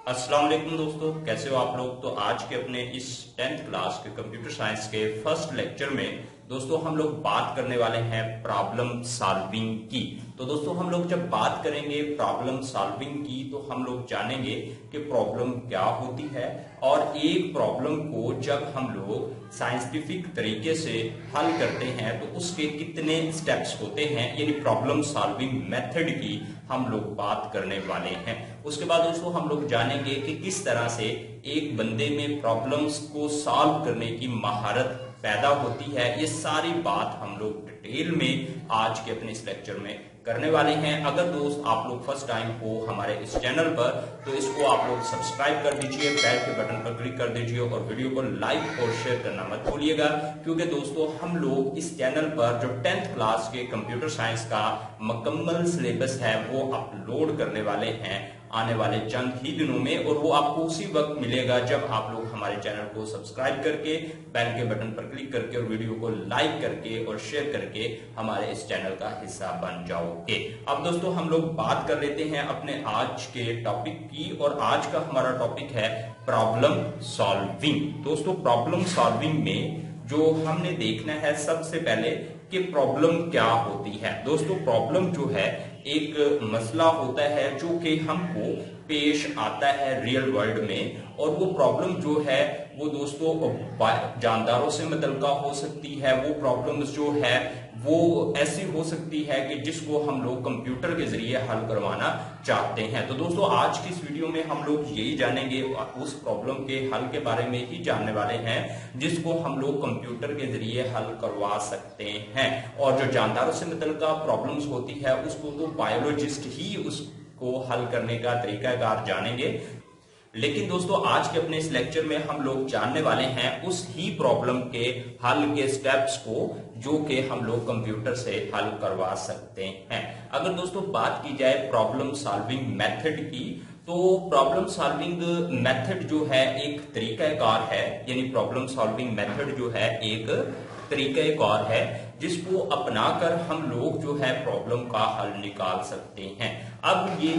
अस्सलाम वालेकुम दोस्तों, कैसे हो आप लोग। तो आज के अपने इस 10th क्लास के कंप्यूटर साइंस के फर्स्ट लेक्चर में दोस्तों हम लोग बात करने वाले हैं प्रॉब्लम सॉल्विंग की। तो दोस्तों हम लोग जब बात करेंगे प्रॉब्लम सॉल्विंग की तो हम लोग जानेंगे कि प्रॉब्लम क्या होती है और एक प्रॉब्लम को जब हम लोग साइंटिफिक तरीके से हल करते हैं तो उसके कितने स्टेप्स होते हैं, यानी प्रॉब्लम सॉल्विंग मेथड की हम लोग बात करने वाले हैं। उसके बाद दोस्तों हम लोग जानेंगे कि किस तरह से एक बंदे में प्रॉब्लम्स को सॉल्व करने की महारत पैदा होती है। ये सारी बात हम लोग डिटेल में आज के अपने इस लेक्चर में करने वाले हैं। अगर दोस्त आप लोग फर्स्ट टाइम हो हमारे इस चैनल पर तो इसको आप लोग सब्सक्राइब कर दीजिए, बेल के बटन पर क्लिक कर दीजिए और वीडियो को लाइक और शेयर करना मत भूलिएगा, क्योंकि दोस्तों हम लोग इस चैनल पर जो 10th क्लास के कंप्यूटर साइंस का मुकम्मल सिलेबस है वो अपलोड करने वाले हैं आने वाले चंद ही दिनों में, और वो आपको उसी वक्त मिलेगा जब आप लोग हमारे चैनल को सब्सक्राइब करके बेल के बटन पर क्लिक करके और वीडियो को लाइक करके और शेयर करके हमारे इस चैनल का हिस्सा बन जाओगे। अब दोस्तों हम लोग बात कर लेते हैं अपने आज के टॉपिक की, और आज का हमारा टॉपिक है प्रॉब्लम सॉल्विंग। दोस्तों प्रॉब्लम सॉल्विंग में जो हमने देखना है सबसे पहले कि प्रॉब्लम क्या होती है। दोस्तों प्रॉब्लम जो है एक मसला होता है जो कि हमको पेश आता है रियल वर्ल्ड में, और वो प्रॉब्लम जो है वो दोस्तों जानदारों से मुतल्लिका हो सकती है। वो प्रॉब्लम्स जो है वो ऐसी हो सकती है कि जिसको हम लोग कंप्यूटर के जरिए हल करवाना चाहते हैं। तो दोस्तों आज की इस वीडियो में हम लोग यही जानेंगे, उस प्रॉब्लम के हल के बारे में ही जानने वाले हैं जिसको हम लोग कंप्यूटर के जरिए हल करवा सकते हैं। और जो जानदारों से मुतल्लिका प्रॉब्लम्स होती है उसको तो बायोलॉजिस्ट ही उसको हल करने का तरीकाकार जानेंगे। लेकिन दोस्तों आज के अपने इस लेक्चर में हम लोग जानने वाले हैं उस ही प्रॉब्लम के हल के स्टेप्स को जो कि हम लोग कंप्यूटर से हल करवा सकते हैं। अगर दोस्तों बात की जाए प्रॉब्लम सॉल्विंग मेथड की, तो प्रॉब्लम सॉल्विंग मेथड जो है एक तरीकाकार है, यानी प्रॉब्लम सॉल्विंग मेथड जो है एक तरीकाकार है जिसको अपनाकर हम लोग जो है प्रॉब्लम का हल निकाल सकते हैं। अब ये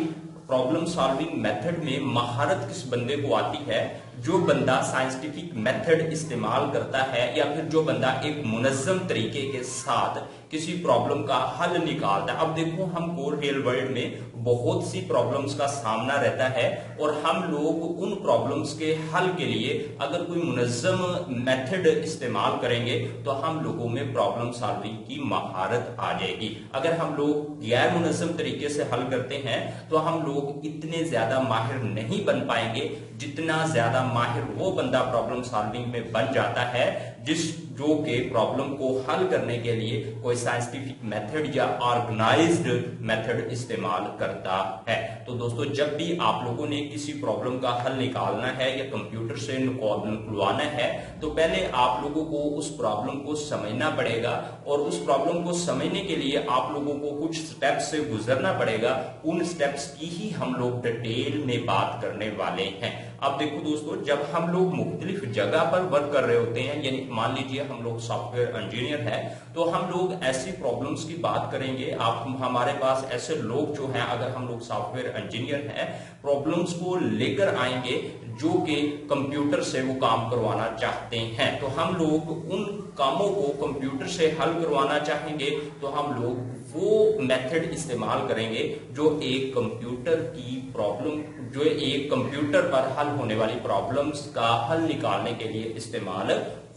प्रॉब्लम सॉल्विंग मेथड में महारत किस बंदे को आती है? जो बंदा साइंटिफिक मेथड इस्तेमाल करता है या फिर जो बंदा एक मुनज्जम तरीके के साथ किसी प्रॉब्लम का हल निकालता है। अब देखो हमको रियल वर्ल्ड में बहुत सी प्रॉब्लम्स का सामना रहता है और हम लोग उन प्रॉब्लम्स के हल के लिए अगर कोई मुनज्जम मेथड इस्तेमाल करेंगे तो हम लोगों में प्रॉब्लम सॉल्विंग की महारत आ जाएगी। अगर हम लोग गैर मुनज्जम तरीके से हल करते हैं तो हम लोग इतने ज्यादा माहिर नहीं बन पाएंगे जितना ज्यादा माहिर वो बंदा प्रॉब्लम सॉल्विंग में बन जाता है जो के प्रॉब्लम को हल करने के लिए कोई साइंटिफिक मेथड या ऑर्गेनाइज्ड मेथड इस्तेमाल करता है। तो दोस्तों जब भी आप लोगों ने किसी प्रॉब्लम का हल निकालना है या कंप्यूटर से निकलवाना है तो पहले आप लोगों को उस प्रॉब्लम को समझना पड़ेगा, और उस प्रॉब्लम को समझने के लिए आप लोगों को कुछ स्टेप्स से गुजरना पड़ेगा। उन स्टेप्स की ही हम लोग डिटेल में बात करने वाले हैं। अब देखो दोस्तों जब हम लोग मुख्तलिफ जगह पर वर्क कर रहे होते हैं, यानी मान लीजिए हम लोग सॉफ्टवेयर इंजीनियर हैं, तो हम लोग ऐसी प्रॉब्लम्स की बात करेंगे। आप हमारे पास ऐसे लोग जो हैं, अगर हम लोग सॉफ्टवेयर इंजीनियर हैं, प्रॉब्लम्स को लेकर आएंगे जो कि कंप्यूटर से वो काम करवाना चाहते हैं। तो हम लोग उन कामों को कंप्यूटर से हल करवाना चाहेंगे तो हम लोग वो मेथड इस्तेमाल करेंगे जो एक कंप्यूटर की प्रॉब्लम, जो एक कंप्यूटर पर हल होने वाली प्रॉब्लम्स का हल निकालने के लिए इस्तेमाल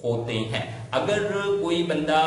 होते हैं। अगर कोई बंदा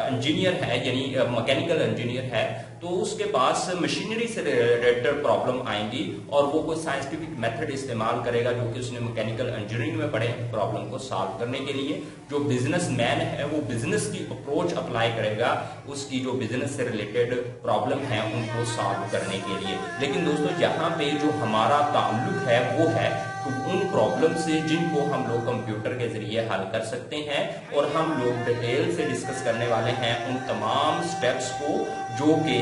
इंजीनियर है यानी मैकेनिकल इंजीनियर है तो उसके पास मशीनरी से रिलेटेड प्रॉब्लम आएंगी और वो कोई साइंटिफिक मेथड इस्तेमाल करेगा जो कि उसने मैकेनिकल इंजीनियरिंग में पढ़े प्रॉब्लम को सॉल्व करने के लिए। जो बिजनेसमैन है वो बिजनेस की अप्रोच अप्लाई करेगा उसकी जो बिजनेस से रिलेटेड प्रॉब्लम है उनको सॉल्व करने के लिए। लेकिन दोस्तों यहाँ पे जो हमारा ताल्लुक है वो है तो उन प्रॉब्लम से जिनको हम लोग कंप्यूटर के जरिए हल कर सकते हैं, और हम लोग डिटेल से डिस्कस करने वाले हैं उन तमाम स्टेप्स को जो कि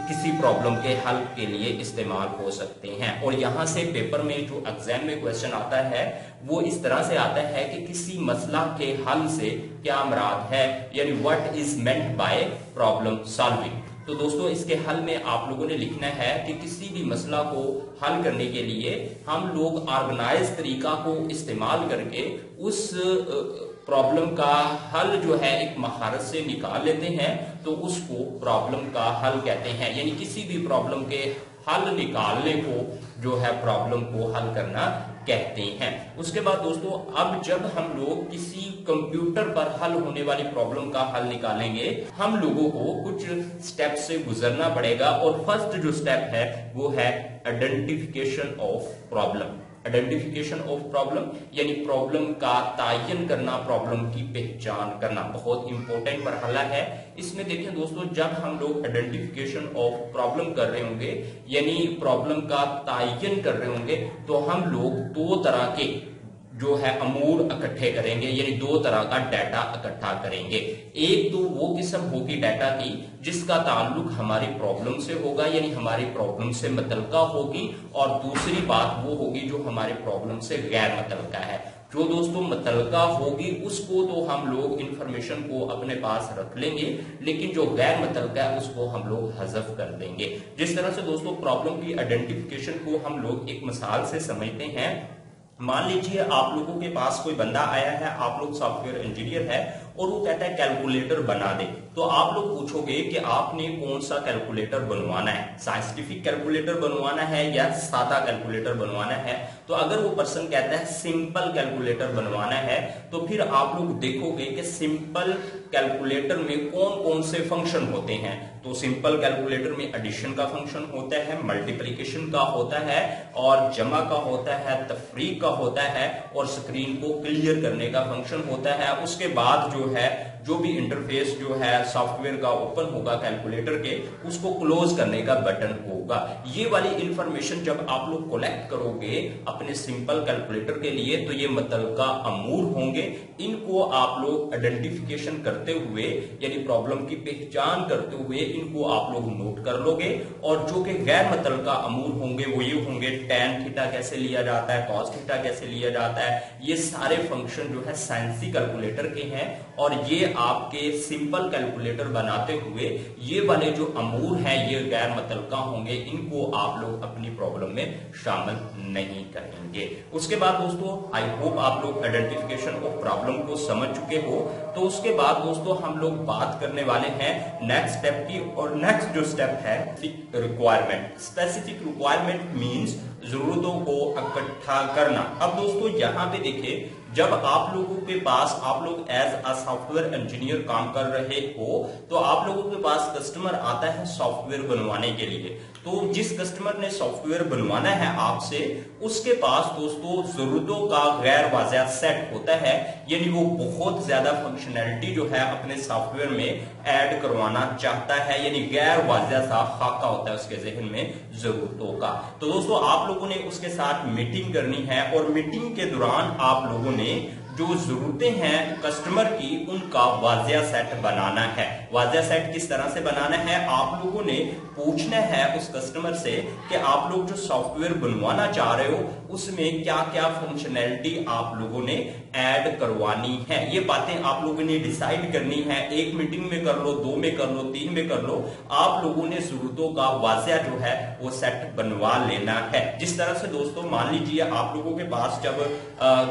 किसी प्रॉब्लम के हल के लिए इस्तेमाल हो सकते हैं। और यहाँ से पेपर में जो एग्जाम में क्वेश्चन आता है वो इस तरह से आता है कि किसी मसला के हल से क्या मुराद है, यानी what is meant by problem solving. तो दोस्तों इसके हल में आप लोगों ने लिखना है कि किसी भी मसला को हल करने के लिए हम लोग ऑर्गेनाइज तरीका को इस्तेमाल करके उस प्रॉब्लम का हल जो है एक महारत से निकाल लेते हैं, तो उसको प्रॉब्लम का हल कहते हैं। यानी किसी भी प्रॉब्लम के हल निकालने को जो है प्रॉब्लम को हल करना कहते हैं। उसके बाद दोस्तों अब जब हम लोग किसी कंप्यूटर पर हल होने वाली प्रॉब्लम का हल निकालेंगे, हम लोगों को कुछ स्टेप से गुजरना पड़ेगा। और फर्स्ट जो स्टेप है वो है identification of problem. Identification of problem यानी प्रॉब्लम का तायन करना, प्रॉब्लम की पहचान करना बहुत इंपॉर्टेंट मरहला है। इसमें देखें दोस्तों, जब हम लोग आइडेंटिफिकेशन ऑफ प्रॉब्लम कर रहे होंगे यानी प्रॉब्लम का तायन कर रहे होंगे, तो हम लोग दो तरह के जो है अमूर इकट्ठे करेंगे, यानी दो तरह का डाटा इकट्ठा करेंगे। एक तो वो किस्म होगी डाटा की जिसका ताल्लुक हमारी प्रॉब्लम से होगा, यानी हमारी प्रॉब्लम से मुतल्लिका होगी, और दूसरी बात वो होगी जो हमारी प्रॉब्लम से गैर मुतल्लिका है। जो दोस्तों मुतल्लिका होगी उसको तो हम लोग इंफॉर्मेशन को अपने पास रख लेंगे, लेकिन जो गैर मुतल्लिका है उसको हम लोग हज़फ कर देंगे। जिस तरह से दोस्तों प्रॉब्लम की आइडेंटिफिकेशन को हम लोग एक मिसाल से समझते हैं। मान लीजिए आप लोगों के पास कोई बंदा आया है, आप लोग सॉफ्टवेयर इंजीनियर है, और वो कहता है कैलकुलेटर बना दे। तो आप लोग पूछोगे कि आपने कौन सा कैलकुलेटर बनवाना है, साइंटिफिक कैलकुलेटर बनवाना है या सादा कैलकुलेटर बनवाना है। तो अगर वो पर्सन कहता है सिंपल कैलकुलेटर बनवाना है, तो फिर आप लोग देखोगे कि सिंपल कैलकुलेटर में कौन कौन से फंक्शन होते हैं। तो सिंपल कैलकुलेटर में एडिशन का फंक्शन होता है, मल्टीप्लिकेशन का होता है, और जमा का होता है, तफरीक का होता है, और स्क्रीन को क्लियर करने का फंक्शन होता है। उसके बाद जो है जो भी इंटरफेस जो है सॉफ्टवेयर का ओपन होगा कैलकुलेटर के, उसको क्लोज करने का बटन होगा। ये वाली इंफॉर्मेशन जब आप लोग कलेक्ट करोगे अपने सिंपल कैलकुलेटर के लिए, तो ये मुतल्लिका अमूर होंगे। इनको आप लोग आइडेंटिफिकेशन करते हुए यानी प्रॉब्लम की पहचान करते हुए इनको आप लोग नोट कर लोगे। और जो कि गैर मुतल्लिका अमूर होंगे वो ये होंगे टैन थीटा कैसे लिया जाता है, कॉस थीटा कैसे लिया जाता है। ये सारे फंक्शन जो है साइंसी कैलकुलेटर के हैं, और ये आपके सिंपल कैलकुलेटर बनाते हुए ये वाले जो अमूर हैं ये गैर मुतल्लिका होंगे। इनको आप लोग अपनी प्रॉब्लम में शामिल नहीं करेंगे। उसके बाद दोस्तों आई होप आप लोग आइडेंटिफिकेशन ऑफ प्रॉब्लम को समझ चुके हो। तो उसके बाद दोस्तों हम लोग बात करने वाले हैं नेक्स्ट स्टेप की, और नेक्स्ट जो स्टेप है रिक्वायरमेंट। स्पेसिफिक रिक्वायरमेंट मींस जरूरतों को इकट्ठा करना। अब दोस्तों यहाँ पे देखिए, जब आप लोगों के पास आप लोग एज अ सॉफ्टवेयर इंजीनियर काम कर रहे हो, तो आप लोगों के पास कस्टमर आता है सॉफ्टवेयर बनवाने के लिए। तो जिस कस्टमर ने सॉफ्टवेयर बनवाना है आपसे, उसके पास दोस्तों जरूरतों का गैर वाज़ेह सेट होता है, यानी वो बहुत ज्यादा फंक्शनैलिटी जो है अपने सॉफ्टवेयर में ऐड करवाना चाहता है, यानी गैर वाज़ेह सा खाका होता है उसके जहन में जरूरतों का। तो दोस्तों आप लोगों ने उसके साथ मीटिंग करनी है, और मीटिंग के दौरान आप लोगों ने जो जरूरतें हैं कस्टमर की उनका वाज़ेह सेट बनाना है। वाज़ेह सेट किस तरह से बनाना है, आप लोगों ने पूछना है उस कस्टमर से कि आप लोग जो सॉफ्टवेयर बनवाना चाह रहे हो उसमें क्या क्या फंक्शनैलिटी आप लोगों ने ऐड करवानी है। ये बातें आप लोगों ने डिसाइड करनी है। एक मीटिंग में कर लो, 2 में कर लो, 3 में कर लो, आप लोगों ने जरूरतों का वाज़ेह जो है वो सेट बनवा लेना है। जिस तरह से दोस्तों मान लीजिए आप लोगों के पास जब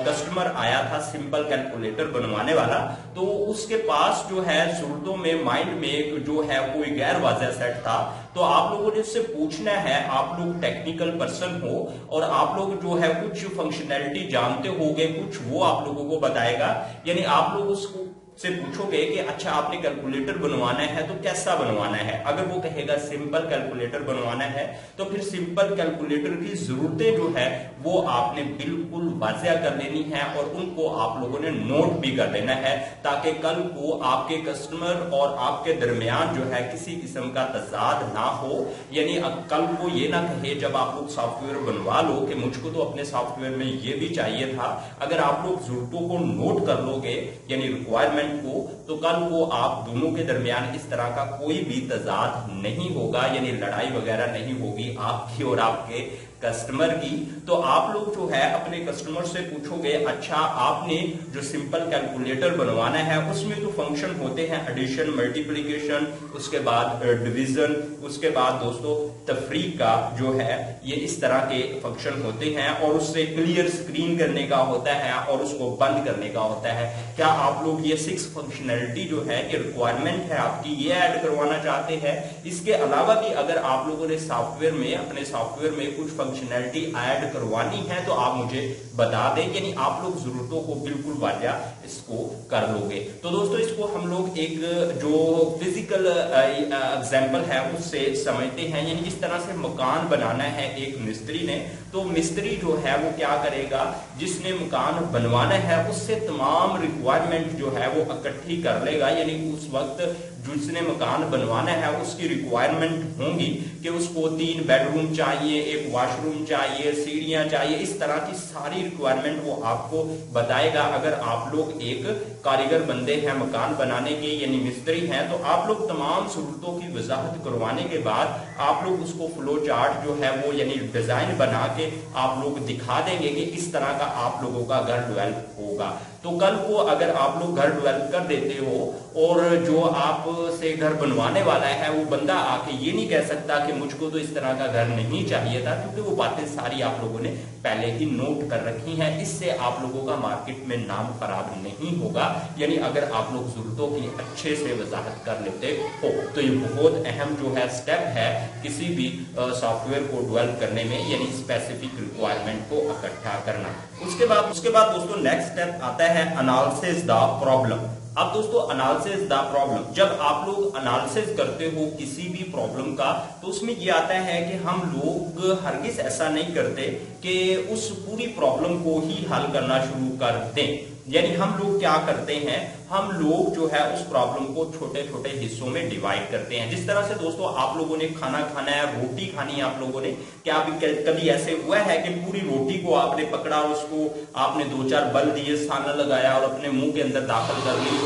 कस्टमर आया था सिंपल कैलकुलेटर बनवाने वाला, तो उसके पास जो है जरूरतों में माइंड में जो है कोई गैर वाज़ेह सेट था। तो आप लोगों ने उससे पूछना है, आप लोग टेक्निकल पर्सन हो और आप लोग जो है कुछ फंक्शनैलिटी जानते होगे, कुछ वो आप लोगों को बताएगा। यानी आप लोग उसको से पूछोगे कि अच्छा आपने कैलकुलेटर बनवाना है तो कैसा बनवाना है। अगर वो कहेगा सिंपल कैलकुलेटर बनवाना है, तो फिर सिंपल कैलकुलेटर की जरूरतें जो है वो आपने बिल्कुल वाज़ेह कर लेनी है, और उनको आप लोगों ने नोट भी कर लेना है, ताकि कल को आपके कस्टमर और आपके दरमियान जो है किसी किस्म का तजाद ना हो। यानी कल को ये ना कहे जब आप लोग सॉफ्टवेयर बनवा लो कि मुझको तो अपने सॉफ्टवेयर में ये भी चाहिए था। अगर आप लोग जरूरतों को नोट कर लोगे यानी रिक्वायरमेंट को, तो कल को आप दोनों के दरमियान इस तरह का कोई भी तजाद नहीं होगा, यानी लड़ाई वगैरह नहीं होगी आपकी और आपके कस्टमर की। तो आप लोग जो है अपने कस्टमर से पूछोगे, अच्छा आपने जो सिंपल कैलकुलेटर बनवाना है उसमें तो फंक्शन होते हैं एडिशन, मल्टीप्लिकेशन, उसके बाद डिवीजन, उसके बाद दोस्तों तफरीक का जो है ये इस तरह के फंक्शन होते हैं और उससे क्लियर स्क्रीन करने का होता है और उसको बंद करने का होता है। क्या आप लोग ये 6 फंक्शनैलिटी जो है ये रिक्वायरमेंट है आपकी, ये ऐड करवाना चाहते हैं? इसके अलावा भी अगर आप लोगों ने सॉफ्टवेयर में अपने सॉफ्टवेयर में कुछ फंक्शनैलिटी ऐड करवानी है तो आप मुझे बता दें, यानी आप लोग जरूरतों को बिल्कुल वाजिया इसको कर लोगे। तो दोस्तों इसको हम लोग एक जो फिजिकल एग्जांपल है उससे समझते हैं, यानी जिस तरह से मकान बनाना है एक मिस्त्री ने, तो मिस्त्री जो है वो क्या करेगा, जिसने मकान बनवाना है उससे तमाम रिक्वायरमेंट जो है वो इकट्ठी कर लेगा, यानी उस वक्त जिसने मकान बनवाना है उसकी रिक्वायरमेंट होंगी कि उसको 3 बेडरूम चाहिए, 1 वॉशरूम चाहिए, सीढ़ियां चाहिए, इस तरह की सारी रिक्वायरमेंट वो आपको बताएगा। अगर आप लोग एक कारीगर बंदे हैं मकान बनाने के, यानी मिस्त्री हैं, तो आप लोग तमाम जरूरतों की वजाहत करवाने के बाद आप लोग उसको फ्लो चार्ट जो है वो यानी डिजाइन बना के आप लोग दिखा देंगे कि इस तरह का आप लोगों का घर डेवलप होगा। तो कल को अगर आप लोग घर डेवलप कर देते हो और जो आप से घर बनवाने वाला है वो बंदा आके ये नहीं कह सकता कि मुझको तो इस तरह का घर नहीं चाहिए था, क्योंकि वो बातें सारी आप लोगों ने पहले ही नोट कर रखी हैं। इससे आप लोगों का मार्केट में नाम खराब नहीं होगा, यानी अगर आप लोग जरूरतों की अच्छे से वजाहत कर लेते हो। तो ये बहुत अहम जो है स्टेप है किसी भी सॉफ्टवेयर को डेवलप करने में, यानी स्पेसिफिक रिक्वायरमेंट को इकट्ठा करना। उसके बाद दोस्तों नेक्स्ट स्टेप आता है एनालिसिस द प्रॉब्लम। अब दोस्तों एनालिसिस द प्रॉब्लम, जब आप लोग एनालिसिस करते हो किसी भी प्रॉब्लम का तो उसमें ये आता है कि हम लोग हरगिज ऐसा नहीं करते कि उस पूरी प्रॉब्लम को ही हल करना शुरू कर दें। यानी हम लोग क्या करते हैं, हम लोग जो है उस प्रॉब्लम को छोटे छोटे हिस्सों में डिवाइड करते हैं। जिस तरह से दोस्तों आप लोगों ने खाना खाना है, रोटी खानी है आप लोगों ने, क्या कभी ऐसे हुआ है कि पूरी रोटी को आपने पकड़ा और उसको आपने 2-4 बल दिए, साना लगाया और अपने मुंह के अंदर दाखिल कर ली?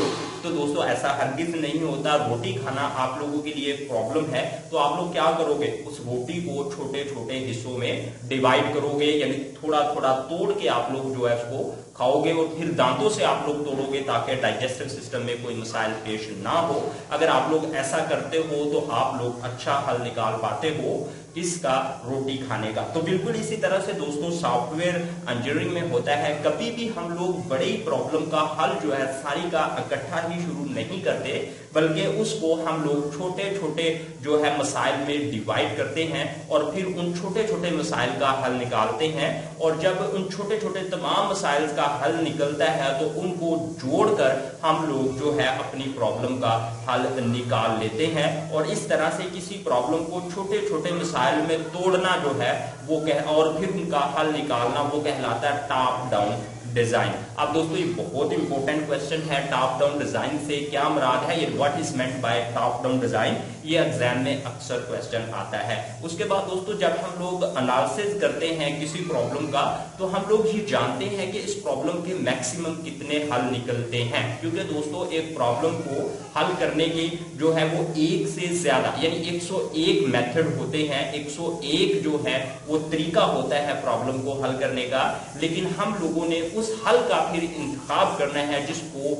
तो दोस्तों ऐसा हरगिज नहीं होता। रोटी खाना आप लोगों के लिए प्रॉब्लम है, तो आप लोग क्या करोगे, उस रोटी को छोटे छोटे हिस्सों में डिवाइड करोगे, यानी थोड़ा थोड़ा तोड़ के आप लोग जो है उसको खाओगे और फिर दांतों से आप लोग तोड़ोगे ताकि डाइजेस्टिव सिस्टम में कोई मसाइल पेश ना हो। अगर आप लोग ऐसा करते हो तो आप लोग अच्छा हल निकाल पाते हो इसका, रोटी खाने का। तो बिल्कुल इसी तरह से दोस्तों सॉफ्टवेयर इंजीनियरिंग में होता है, कभी भी हम लोग बड़ी प्रॉब्लम का हल जो है सारी का इकट्ठा ही शुरू नहीं करते, बल्कि उसको हम लोग छोटे छोटे जो है मसाइल में डिवाइड करते हैं और फिर उन छोटे छोटे मसाइल का हल निकालते हैं। और जब उन छोटे छोटे तमाम मसाइल का हल निकलता है तो उनको जोड़कर हम लोग जो है अपनी प्रॉब्लम का हल निकाल लेते हैं। और इस तरह से किसी प्रॉब्लम को छोटे छोटे मसाइल में तोड़ना जो है वो और फिर उनका हल निकालना वो कहलाता है टॉप डाउन डिजाइन। अब दोस्तों ये बहुत इंपॉर्टेंट क्वेश्चन है, टॉप डाउन डिजाइन से क्या मुराद है, ये what is meant by top down design, ये एग्जाम में अक्सर क्वेश्चन आता है। उसके बाद दोस्तों जब हम लोग एनालिसिस करते हैं किसी प्रॉब्लम का तो हम लोग ये जानते हैं कि इस प्रॉब्लम के मैक्सिमम कितने हल निकलते हैं, क्योंकि दोस्तों एक प्रॉब्लम को हल करने की जो है वो एक से ज्यादा यानी 101 मेथड होते हैं, 101 जो है वो तरीका होता है प्रॉब्लम को हल करने का। लेकिन हम लोगों ने उस हल का फिर इंतखाब करना है जिसको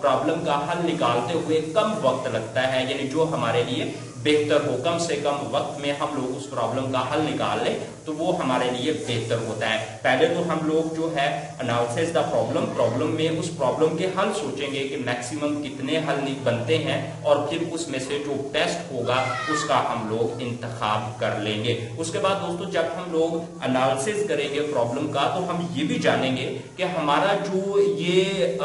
प्रॉब्लम का हल निकालते हुए कम वक्त लगता है, यानी जो हमारे लिए बेहतर हो, कम से कम वक्त में हम लोग उस प्रॉब्लम का हल निकाल लें तो वो हमारे लिए बेहतर होता है। पहले तो हम लोग जो है एनालिसिस द प्रॉब्लम में उस प्रॉब्लम के हल सोचेंगे कि मैक्सिमम कितने हल बनते हैं और फिर उसमें से जो बेस्ट होगा उसका हम लोग इंतखाब कर लेंगे। उसके बाद दोस्तों जब हम लोग एनालिसिस करेंगे प्रॉब्लम का तो हम ये भी जानेंगे कि हमारा जो ये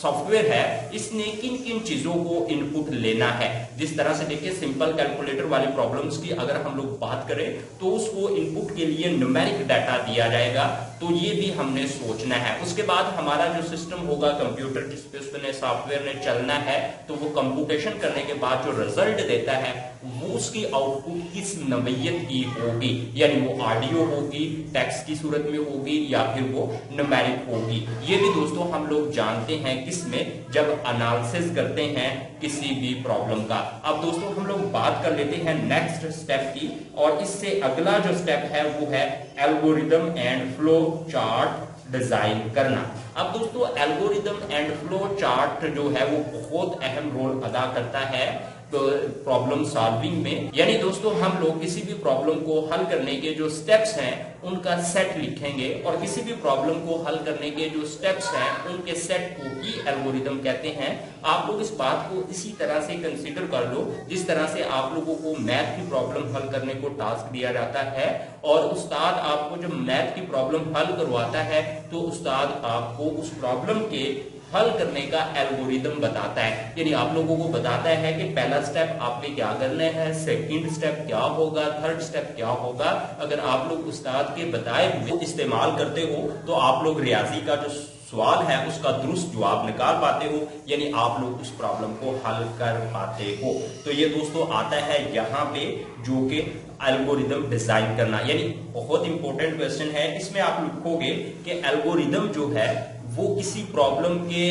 सॉफ्टवेयर है इसने किन किन चीजों को इनपुट लेना है। जिस तरह से देखिए सिंपल कैलकुलेटर वाली प्रॉब्लम्स की अगर हम लोग बात करें तो उसको इनपुट के लिए न्यूमेरिक डाटा दिया जाएगा, तो ये भी हमने सोचना है। उसके बाद हमारा जो सिस्टम होगा कंप्यूटर जिस पे उसने सॉफ्टवेयर ने चलना है, तो वो कंप्यूटेशन करने के बाद जो रिजल्ट देता है वो उसकी आउटपुट किस नवैयत की होगी, यानी वो ऑडियो होगी, टेक्स्ट की सूरत में होगी, या फिर वो न्यूमेरिक होगी। ये भी दोस्तों हम लोग जानते हैं किसमें, जब एनालिसिस करते हैं किसी भी प्रॉब्लम का। अब दोस्तों हम लोग बात कर लेते हैं नेक्स्ट स्टेप की, और इससे अगला जो स्टेप है वो है algorithm and flow chart design करना। अब दोस्तों एल्गोरिदम एंड फ्लो चार्ट जो है वो बहुत अहम रोल अदा करता है प्रॉब्लम सॉल्विंग में। यानी दोस्तों हम लोग किसी भी प्रॉब्लम को हल करने के जो स्टेप्स हैं उनका सेट लिखेंगे, और किसी भी प्रॉब्लम को हल करने के जो स्टेप्स हैं उनके सेट को ही एल्गोरिदम कहते हैं। आप लोग इस बात को इसी तरह से कंसीडर कर लो जिस तरह से आप लोगों को मैथ की प्रॉब्लम हल करने को टास्क दिया जाता है, और उस्ताद आपको जब मैथ की प्रॉब्लम हल करवाता है तो उस्ताद आपको उस प्रॉब्लम के हल करने का एल्गोरिदम बताता है। यानी आप लोगों को बताता है कि पहला स्टेप आपने क्या करना है, सेकंड स्टेप क्या होगा, थर्ड स्टेप क्या होगा। अगर आप लोग उस्ताद के बताए हुए इस्तेमाल करते हो तो आप लोग रियाजी का जो सवाल है उसका दुरुस्त जवाब निकाल पाते हो, यानी आप लोग उस प्रॉब्लम को हल कर पाते हो। तो ये दोस्तों आता है यहाँ पे जो कि एल्गोरिदम डिजाइन करना, यानी बहुत इंपॉर्टेंट क्वेश्चन है। इसमें आप लिखोगे कि एल्गोरिदम जो है वो किसी प्रॉब्लम के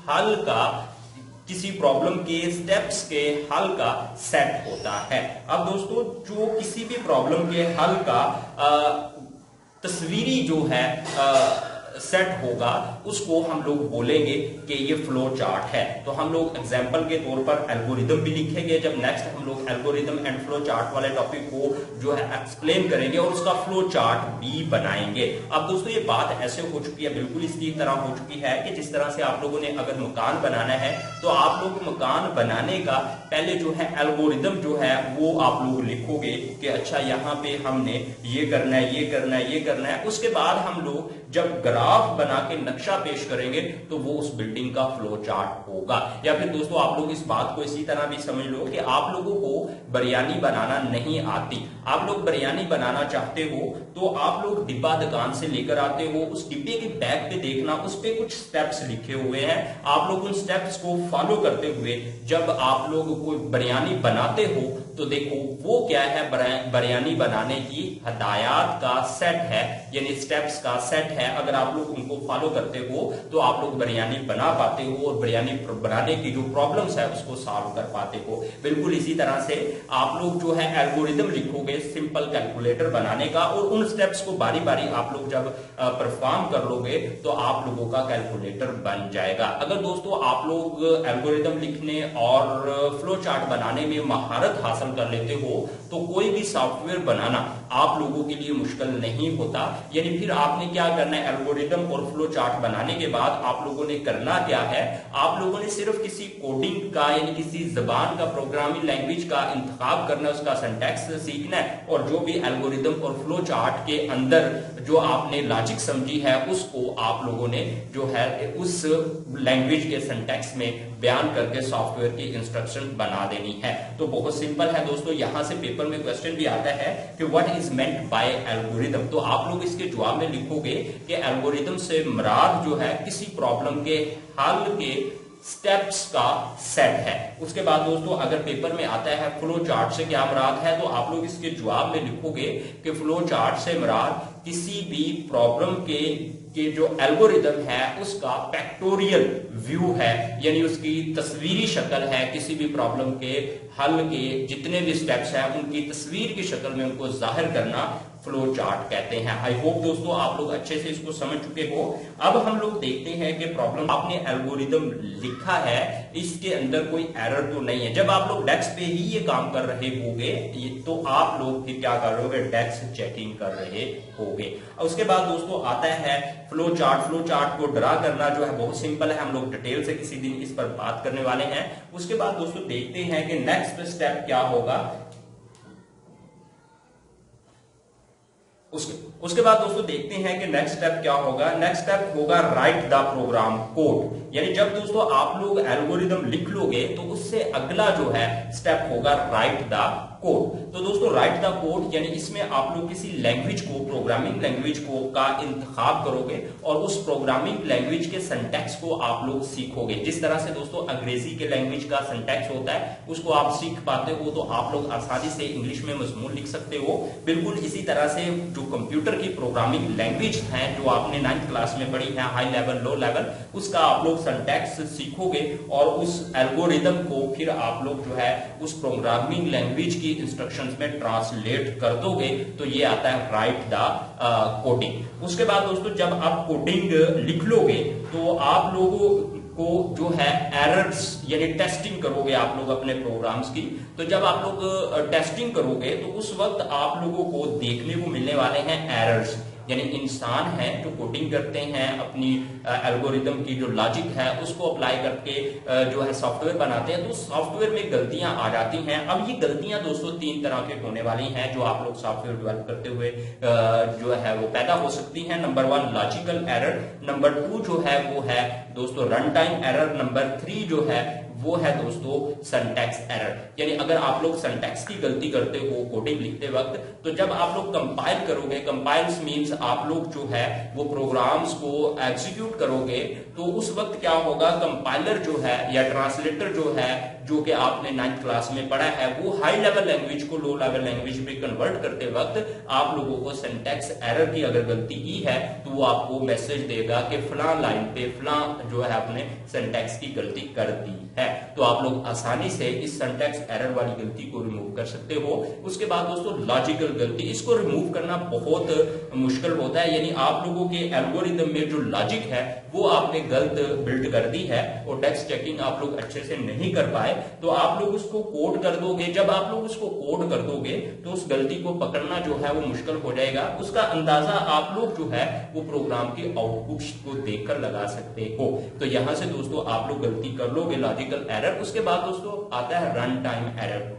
हल का, किसी प्रॉब्लम के स्टेप्स के हल का सेट होता है। अब दोस्तों जो किसी भी प्रॉब्लम के हल का तस्वीरी जो है सेट होगा उसको हम लोग बोलेंगे कि ये फ्लो चार्ट है। तो हम लोग एग्जांपल के तौर पर एल्गोरिदम भी लिखेंगे जब नेक्स्ट हम लोग एल्गोरिदम एंड फ्लो चार्ट वाले टॉपिक को जो है एक्सप्लेन करेंगे, और उसका फ्लो चार्ट भी बनाएंगे। अब दोस्तों ये बात ऐसे हो चुकी है, बिल्कुल इसी तरह हो चुकी है कि जिस तरह से आप लोगों ने अगर मकान बनाना है तो आप लोग मकान बनाने का पहले जो है एल्गोरिदम जो है वो आप लोग लिखोगे कि अच्छा यहाँ पे हमने ये करना है, ये करना है, ये करना है। उसके बाद हम लोग जब ग्राफ बना के नक्शा पेश करेंगे तो वो उस बिल्डिंग का फ्लो चार्ट होगा। या फिर दोस्तों आप लोग इस बात को इसी तरह भी समझ लो कि आप लोगों को बिरयानी बनाना नहीं आती, आप लोग बिरयानी बनाना चाहते हो तो आप लोग डिब्बा दुकान से लेकर आते हो, उस डिब्बे के बैग पे देखना उस पे कुछ स्टेप्स लिखे हुए हैं, आप लोग उन स्टेप्स को फॉलो करते हुए जब आप लोग कोई बिरयानी बनाते हो तो देखो वो क्या है, बिरयानी बनाने की हदायत का सेट है, यानी स्टेप्स का सेट है। अगर आप लोग उनको फॉलो करते हो तो आप लोग बिरयानी बना पाते हो, और बिरयानी बनाने की जो प्रॉब्लम्स है उसको सॉल्व कर पाते हो। बिल्कुल इसी तरह से आप लोग जो है एल्गोरिदम लिखोगे सिंपल कैलकुलेटर बनाने का, और उन स्टेप्स को बारी बारी आप लोग जब परफॉर्म कर लोगे तो आप लोगों का कैलकुलेटर बन जाएगा। अगर दोस्तों आप लोग एल्गोरिदम लिखने और फ्लो चार्ट बनाने में महारत हासिल कर लेते हो तो कोई भी सॉफ्टवेयर बनाना आप लोगों के लिए मुश्किल नहीं होता। यानी फिर आपने क्या करना है, एल्गोरिदम और फ्लो चार्ट बनाने के बाद आप लोगों ने करना क्या है, आप लोगों ने सिर्फ किसी कोडिंग का यानी किसी जबान का, प्रोग्रामिंग लैंग्वेज का इंतखाब करना है, उसका सिंटैक्स सीखना है, और जो भी एल्गोरिदम और फ्लो चार्ट के अंदर जो आपने लॉजिक समझी है उसको आप लोगों ने जो है उस लैंग्वेज के सिंटैक्स में बयान करके सॉफ्टवेयर की इंस्ट्रक्शन बना देनी है। तो बहुत सिंपल है दोस्तों। यहां से पेपर में क्वेश्चन भी आता है कि what is meant by algorithm, तो आप लोग इसके जवाब में लिखोगे कि एल्गोरिदम से मुराद जो है किसी प्रॉब्लम के हल के स्टेप्स का सेट है। उसके बाद दोस्तों अगर पेपर में आता है फ्लो चार्ट से क्या मुराद है, तो आप लोग इसके जवाब में लिखोगे कि फ्लो चार्ट से मुराद किसी भी प्रॉब्लम के जो एल्गोरिदम है उसका फैक्टोरियल व्यू है, यानी उसकी तस्वीरी शक्ल है। किसी भी प्रॉब्लम के हल के जितने भी स्टेप्स हैं उनकी तस्वीर की शक्ल में उनको जाहिर करना फ्लो चार्ट कहते हैं। आई होप दोस्तों आप लोग अच्छे से इसको समझ चुके हो। अब हम लोग देखते हैं कि प्रॉब्लम आपने एल्गोरिदम लिखा है इसके अंदर कोई एरर तो नहीं है। जब आप लोग डेस्क पे ही ये काम कर रहे होगे तो आप लोग फिर क्या कर रहे हो, डेस्क चेकिंग कर रहे होगे। उसके बाद दोस्तों आता है फ्लो चार्ट। फ्लो चार्ट को ड्रा करना जो है बहुत सिंपल है, हम लोग डिटेल से किसी दिन इस पर बात करने वाले हैं। उसके बाद दोस्तों देखते हैं कि नेक्स्ट स्टेप क्या होगा। उसके बाद दोस्तों देखते हैं कि नेक्स्ट स्टेप क्या होगा। नेक्स्ट स्टेप होगा राइट द प्रोग्राम कोड, यानी जब दोस्तों आप लोग एल्गोरिदम लिख लोगे तो उससे अगला जो है स्टेप होगा राइट द कोड। तो दोस्तों राइट द कोड यानी इसमें आप लोग किसी लैंग्वेज को, प्रोग्रामिंग लैंग्वेज को का इंतखाब करोगे और उस प्रोग्रामिंग लैंग्वेज के सिंटैक्स को आप लोग सीखोगे। जिस तरह से दोस्तों अंग्रेजी के लैंग्वेज का सिंटैक्स होता है उसको आप सीख पाते हो तो आप लोग आसानी से इंग्लिश में मजमून लिख सकते हो। बिल्कुल इसी तरह से जो कंप्यूटर की प्रोग्रामिंग लैंग्वेज है जो आपने 9th क्लास में पढ़ी है, हाई लेवल लो लेवल, उसका आप लोग सिंटैक्स सीखोगे और उस एल्गोरिदम को फिर आप लोग जो है उस प्रोग्रामिंग लैंग्वेज की इंस्ट्रक्शंस में ट्रांसलेट कर दोगे। तो ये आता है राइट द कोडिंग। उसके बाद दोस्तों जब आप कोडिंग लिख लोगे तो आप लोगों को जो है एरर्स यानी टेस्टिंग करोगे आप लोग अपने प्रोग्राम्स की। तो जब आप लोग टेस्टिंग करोगे तो उस वक्त आप लोगों को देखने को मिलने वाले हैं एरर्स, यानी इंसान है जो कोडिंग करते हैं अपनी एल्गोरिदम की जो लॉजिक है उसको अप्लाई करके जो है सॉफ्टवेयर बनाते हैं, तो सॉफ्टवेयर में गलतियां आ जाती हैं। अब ये गलतियां दोस्तों 3 तरह के होने वाली हैं जो आप लोग सॉफ्टवेयर डेवलप करते हुए जो है वो पैदा हो सकती हैं। नंबर 1 लॉजिकल एरर, नंबर 2 जो है वो है दोस्तों रन टाइम एरर, नंबर 3 जो है वो है दोस्तों सिंटैक्स एरर। यानी अगर आप लोग सिंटैक्स की गलती करते हो कोडिंग लिखते वक्त, तो जब आप लोग कंपाइल करोगे, कंपाइल्स मींस आप लोग जो है वो प्रोग्राम्स को एग्जीक्यूट करोगे, तो उस वक्त क्या होगा, कंपाइलर जो है या ट्रांसलेटर जो है जो कि आपने 9th क्लास में पढ़ा है वो हाई लेवल लैंग्वेज को लो लेवल लैंग्वेज में कन्वर्ट करते वक्त आप लोगों को सिंटैक्स एरर की अगर गलती की है तो वो आपको मैसेज देगा कि फलां लाइन पे फलां जो है आपने सिंटैक्स की गलती कर दी है। तो आप लोग आसानी से इस सिंटैक्स एरर वाली गलती को रिमूव कर सकते हो। उसके बाद दोस्तों लॉजिकल गलती, इसको रिमूव करना बहुत मुश्किल होता है, यानी आप लोगों के एल्गोरिदम में जो लॉजिक है वो आपने गलत बिल्ड कर दी है और टेक्स्ट चेकिंग आप लोग अच्छे से नहीं कर पाए, तो आप लोग उसको कोड कर दोगे। जब आप लोग उसको कोड कर दोगे तो उस गलती को पकड़ना जो है वो मुश्किल हो जाएगा। उसका अंदाजा आप लोग जो है वो प्रोग्राम के आउटपुट्स को देखकर लगा सकते हो। तो यहां से दोस्तों आप लोग गलती कर लोगे लॉजिकल एरर। उसके बाद दोस्तों आता है रन टाइम एरर।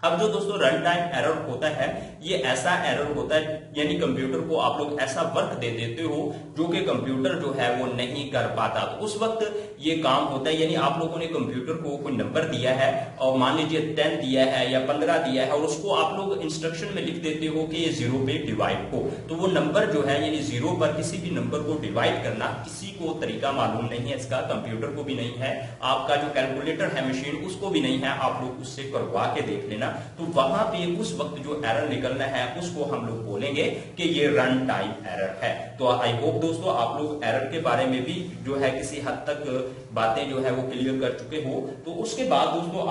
अब जो दोस्तों रन टाइम एरर होता है ये ऐसा एरर होता है यानी कंप्यूटर को आप लोग ऐसा वर्क दे देते हो जो कि कंप्यूटर जो है वो नहीं कर पाता, तो उस वक्त ये काम होता है। यानी आप लोगों ने कंप्यूटर को कोई नंबर दिया है और मान लीजिए 10 दिया है या 15 दिया है और उसको आप लोग इंस्ट्रक्शन में लिख देते हो कि ये 0 पे डिवाइड हो, तो वो नंबर जो है यानी 0 पर किसी भी नंबर को डिवाइड करना किसी को तरीका मालूम नहीं है इसका, कंप्यूटर को भी नहीं है, आपका जो कैलकुलेटर है मशीन उसको भी नहीं है, आप लोग उससे करवा के देख लेना। तो वहां पे उस वक्त जो एरर निकलना है उसको हम लोग बोलेंगे कि ये रन टाइम एरर है। तो आई होप दोस्तों आप लोग एरर के बारे में भी जो है किसी हद तक बातें जो है वो क्लियर कर चुके हो। तो उसके बाद दोस्तों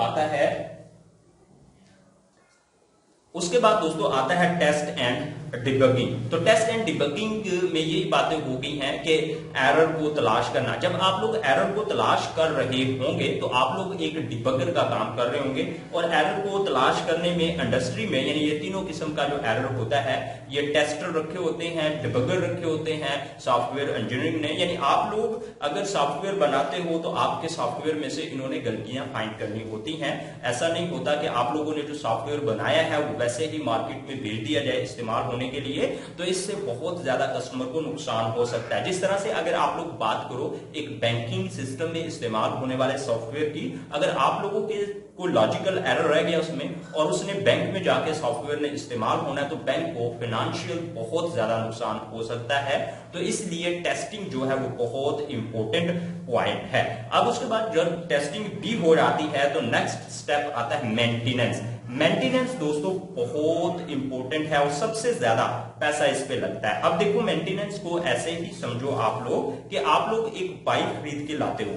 आता है टेस्ट एंड डिबगिंग। तो टेस्ट एंड डिबगिंग में यही बातें हो गई हैं कि एरर को तलाश करना। जब आप लोग एरर को तलाश कर रहे होंगे तो आप लोग एक डिबगर का काम कर रहे होंगे और एरर को तलाश करने में इंडस्ट्री में यानी ये तीनों किस्म का जो एरर होता है ये टेस्टर रखे होते हैं, डिबगर रखे होते हैं सॉफ्टवेयर इंजीनियरिंग ने। यानी आप लोग अगर सॉफ्टवेयर बनाते हो तो आपके सॉफ्टवेयर में से इन्होंने गलतियां फाइंड करनी होती हैं। ऐसा नहीं होता कि आप लोगों ने जो सॉफ्टवेयर बनाया है वो वैसे ही मार्केट में भेज दिया जाए इस्तेमाल होने के लिए, तो इससे बहुत ज्यादा कस्टमर को नुकसान हो सकता है। जिस तरह से अगर आप लोग बात करो एक बैंकिंग सिस्टम में इस्तेमाल होने वाले सॉफ्टवेयर की, अगर आप लोगों के कोई लॉजिकल एरर रह गया उसमें और उसने बैंक में जाके सॉफ्टवेयर ने इस्तेमाल होना है तो बैंक को फाइनेंशियल बहुत ज्यादा नुकसान हो सकता है। तो इसलिए टेस्टिंग जो है वो बहुत इंपॉर्टेंट पॉइंट है। अब उसके बाद जब टेस्टिंग भी हो जाती है तो नेक्स्ट स्टेप आता है मेंटेनेंस। मेंटेनेंस दोस्तों बहुत इंपॉर्टेंट है और सबसे ज्यादा पैसा इस पे लगता है। अब देखो मेंटेनेंस को ऐसे ही समझो आप लोग कि आप लोग एक बाइक खरीद के लाते हो,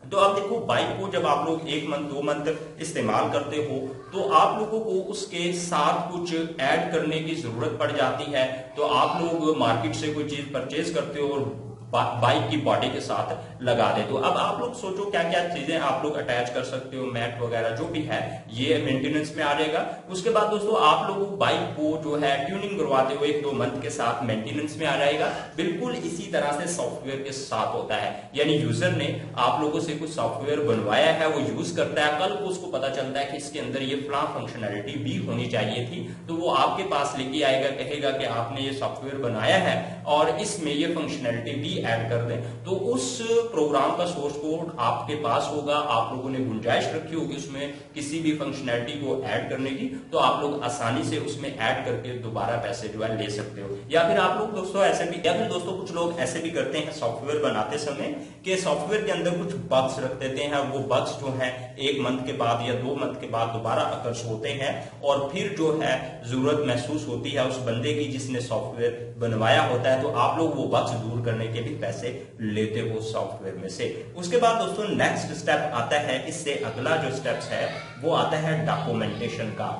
तो अब देखो बाइक को जब आप लोग 1 मंथ 2 मंथ इस्तेमाल करते हो तो आप लोगों को उसके साथ कुछ ऐड करने की जरूरत पड़ जाती है। तो आप लोग मार्केट से कोई चीज परचेज करते हो और बाइक की बॉडी के साथ लगा दे। तो अब आप लोग सोचो क्या क्या चीजें आप लोग अटैच कर सकते हो, मैट वगैरह जो भी है ये मेंटेनेंस में आ जाएगा। उसके बाद दोस्तों आप लोग बाइक को जो है ट्यूनिंग करवाते हो 1-2 मंथ के साथ मेंटेनेंस में आ जाएगा। बिल्कुल इसी तरह से सॉफ्टवेयर के साथ होता है, यानी यूजर ने आप लोगों से कुछ सॉफ्टवेयर बनवाया है, वो यूज करता है, कल को उसको पता चलता है कि इसके अंदर ये फलां फंक्शनैलिटी भी होनी चाहिए थी, तो वो आपके पास लेके आएगा, कहेगा कि आपने ये सॉफ्टवेयर बनाया है और इसमें ये फंक्शनैलिटी भी ऐड कर दें तो उस प्रोग्राम का सोर्स कोड आपके पास होगा, आप लोगों ने गुंजाइश रखी होगी उसमें किसी भी फंक्शनैलिटी को ऐड करने की, तो आप लोग आसानी से उसमें ऐड करके दोबारा पैसे जो है ले सकते हो। या फिर आप लोग दोस्तों ऐसे भी, या फिर दोस्तों कुछ लोग ऐसे भी करते हैं सॉफ्टवेयर बनाते समय कि सॉफ्टवेयर के अंदर कुछ बग्स रख देते हैं, वो बग्स जो है 1 मंथ के बाद या 2 मंथ के बाद दोबारा अकर्ष होते हैं और फिर जो है जरूरत महसूस होती है उस बंदे की जिसने सॉफ्टवेयर बनवाया होता है, तो आप लोग वो बग्स दूर करने के भी पैसे लेते हो सॉफ्टवेयर में से। उसके बाद दोस्तों नेक्स्ट स्टेप आता है, इससे अगला जो स्टेप्स है वो आता है डॉक्यूमेंटेशन का।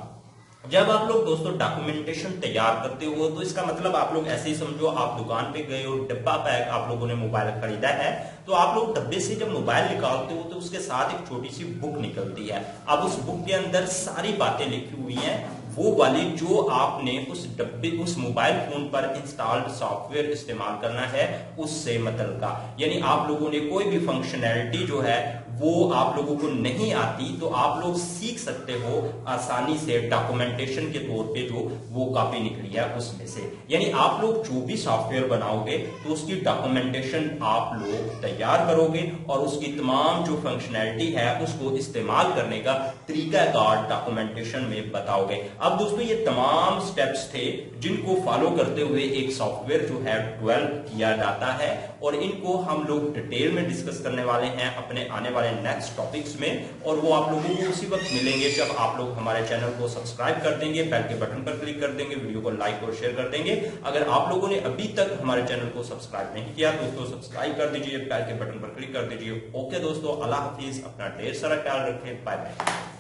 जब आप लोग दोस्तों डॉक्यूमेंटेशन तैयार करते हो तो इसका मतलब आप लोग ऐसे ही समझो, आप दुकान पे गए हो, डब्बा पैक आप लोगों ने मोबाइल खरीदा है, तो आप लोग डब्बे से जब मोबाइल निकालते हो तो उसके साथ एक छोटी सी बुक निकलती है। अब उस बुक के अंदर सारी बातें लिखी हुई हैं, वो वाली जो आपने उस डब्बे उस मोबाइल फोन पर इंस्टॉल्ड सॉफ्टवेयर इस्तेमाल करना है उससे मतलब का। यानी आप लोगों ने कोई भी फंक्शनैलिटी जो है वो आप लोगों को नहीं आती तो आप लोग सीख सकते हो आसानी से डॉक्यूमेंटेशन के तौर पे जो वो कॉपी निकली है उसमें से। यानी आप लोग जो भी सॉफ्टवेयर बनाओगे तो उसकी डॉक्यूमेंटेशन आप लोग तैयार करोगे और उसकी तमाम जो फंक्शनैलिटी है उसको इस्तेमाल करने का तरीकाकार डॉक्यूमेंटेशन में बताओगे। अब दोस्तों ये तमाम स्टेप्स थे जिनको फॉलो करते हुए एक सॉफ्टवेयर जो है डेवलप किया जाता है और इनको हम लोग डिटेल में डिस्कस करने वाले हैं अपने आने वाले नेक्स्ट टॉपिक्स में, और वो आप लोगों को उसी वक्त मिलेंगे जब आप लोग हमारे चैनल को सब्सक्राइब कर देंगे, बेल के बटन पर क्लिक कर देंगे, वीडियो को लाइक और शेयर कर देंगे। अगर आप लोगों ने अभी तक हमारे चैनल को सब्सक्राइब नहीं किया दोस्तों सब्सक्राइब कर दीजिए, बेल के बटन पर क्लिक कर दीजिए। ओके दोस्तों, अल्लाह हाफिज, अपना ढेर सारा ख्याल रखें, बाय बाय।